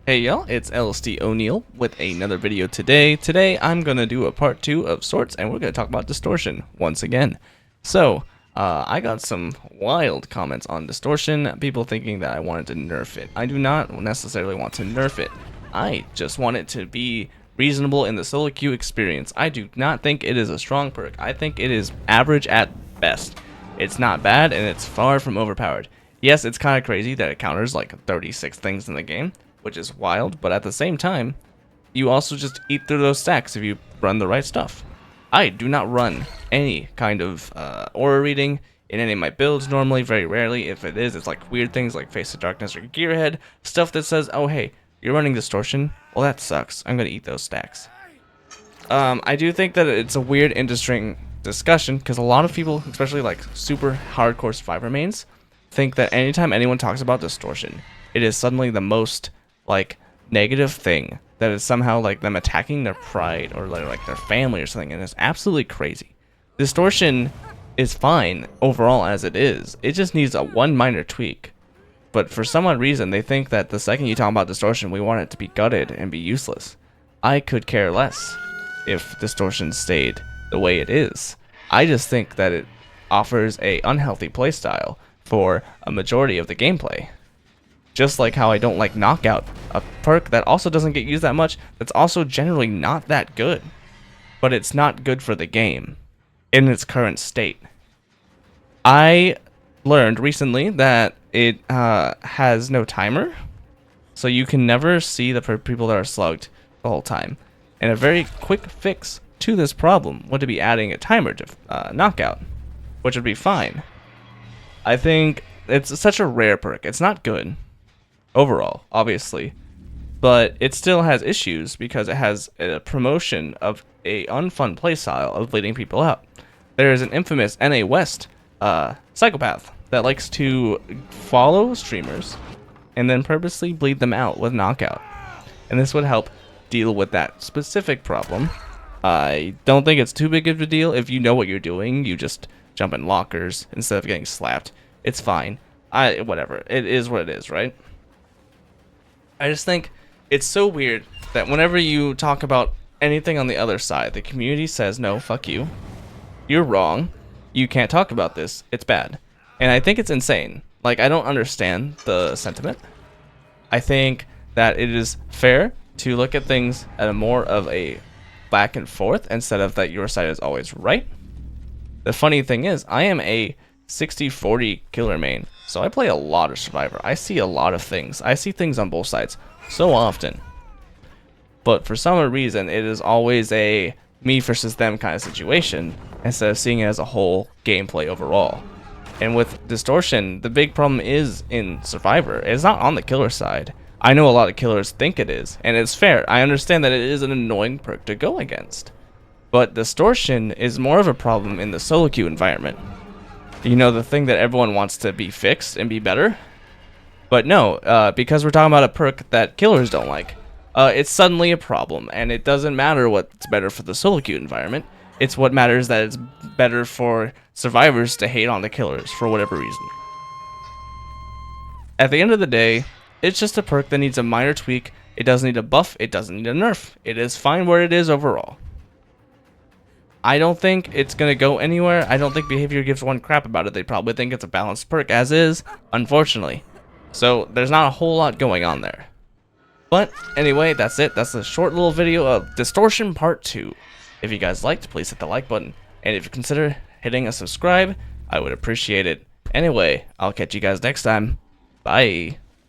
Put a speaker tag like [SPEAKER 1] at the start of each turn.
[SPEAKER 1] Hey y'all, it's LSD O'Neil with another video today. Today I'm gonna do a part 2 of sorts, and we're gonna talk about Distortion once again. So, I got some wild comments on Distortion, people thinking that I wanted to nerf it. I do not necessarily want to nerf it. I just want it to be reasonable in the solo queue experience. I do not think it is a strong perk. I think it is average at best. It's not bad, and it's far from overpowered. Yes, it's kind of crazy that it counters like 36 things in the game, which is wild, but at the same time, you also just eat through those stacks if you run the right stuff. I do not run any kind of aura reading in any of my builds normally, very rarely. If it is, it's like weird things like Face of Darkness or Gearhead, stuff that says, oh hey, you're running Distortion, well that sucks, I'm gonna eat those stacks. I do think that it's a weird interesting discussion, because a lot of people, especially like super hardcore survivor mains, think that anytime anyone talks about Distortion, it is suddenly the most like negative thing, that is somehow like them attacking their pride or like their family or something, and it's absolutely crazy. Distortion is fine overall as it is. It just needs a one minor tweak. But for some odd reason, they think that the second you talk about Distortion, we want it to be gutted and be useless. I could care less if Distortion stayed the way it is. I just think that it offers a unhealthy playstyle for a majority of the gameplay. Just like how I don't like Knockout, a perk that also doesn't get used that much, that's also generally not that good. But it's not good for the game in its current state. I learned recently that it has no timer, so you can never see the people that are slugged the whole time. And a very quick fix to this problem would be adding a timer to Knockout, which would be fine. I think it's such a rare perk. It's not good overall, obviously, but it still has issues because it has a promotion of a unfun playstyle of bleeding people out. There is an infamous NA West psychopath that likes to follow streamers and then purposely bleed them out with Knockout, and this would help deal with that specific problem. I don't think it's too big of a deal. If you know what you're doing, you just jump in lockers instead of getting slapped. It's fine. Whatever. It is what it is, right? I just think it's so weird that whenever you talk about anything on the other side, the community says, no, fuck you. You're wrong. You can't talk about this. It's bad. And I think it's insane. Like, I don't understand the sentiment. I think that it is fair to look at things at a more of a back and forth instead of that your side is always right. The funny thing is, I am a 60-40 killer main, so I play a lot of Survivor. I see a lot of things. I see things on both sides so often. But for some reason, it is always a me versus them kind of situation instead of seeing it as a whole gameplay overall. And with Distortion, the big problem is in Survivor. It's not on the killer side. I know a lot of killers think it is, and it's fair. I understand that it is an annoying perk to go against. But Distortion is more of a problem in the solo queue environment. You know, the thing that everyone wants to be fixed and be better? But no, because we're talking about a perk that killers don't like, it's suddenly a problem, and it doesn't matter what's better for the solo queue environment. It's what matters that it's better for survivors to hate on the killers for whatever reason. At the end of the day, it's just a perk that needs a minor tweak. It doesn't need a buff, it doesn't need a nerf. It is fine where it is overall. I don't think it's going to go anywhere. I don't think Behavior gives one crap about it. They probably think it's a balanced perk as is, unfortunately. So there's not a whole lot going on there. But anyway, that's it. That's a short little video of Distortion Part 2. If you guys liked, please hit the like button. And if you consider hitting a subscribe, I would appreciate it. Anyway, I'll catch you guys next time. Bye.